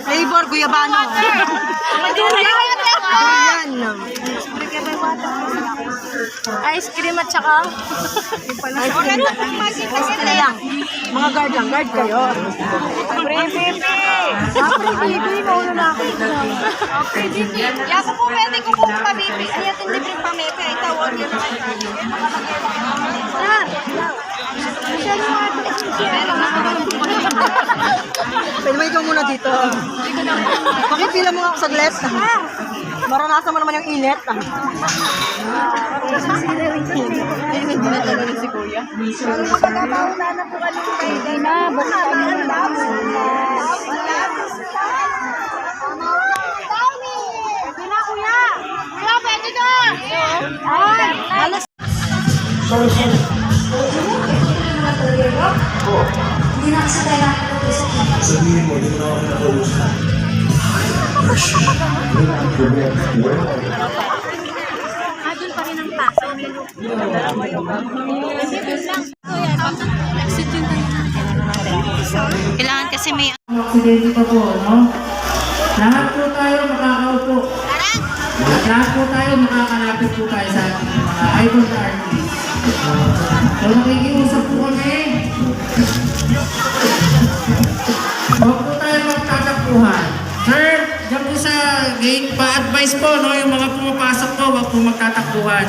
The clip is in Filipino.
Flavor guyabano. Ice cream at saka Mga guard lang, guard kayo. Baby, mauna na ako. Okay, Baby. Yako po, pwede ko po pa, Baby. Ayaw yung libre pa, Baby. Ay, tawag yun. Pwede mo ikaw muna dito. Pakipila mo nga ako saglit. Maranasan mo naman yung init. Hindi na talaga si Kuya. Magkakauna na po kami kay na. Basta kami ang dami. Pwede na, Kuya. Kuya, pwede ka. Ay, halos. Hindi na kasi tayo sabihin mo, hindi na ako nakausap. Doon pa rin ang paso. Kailangan kasi may... Aksidente pa po, no? Lahat po tayo makakaupo. At lahat po tayo makakalapit po tayo sa ating mga idol artists. So nakikiusap po kami. Huwag po tayo magtatakbuhan. Sir, dyan po sa gate pa-advise po, no? Yung mga pumapasok po, huwag po magtatakbuhan.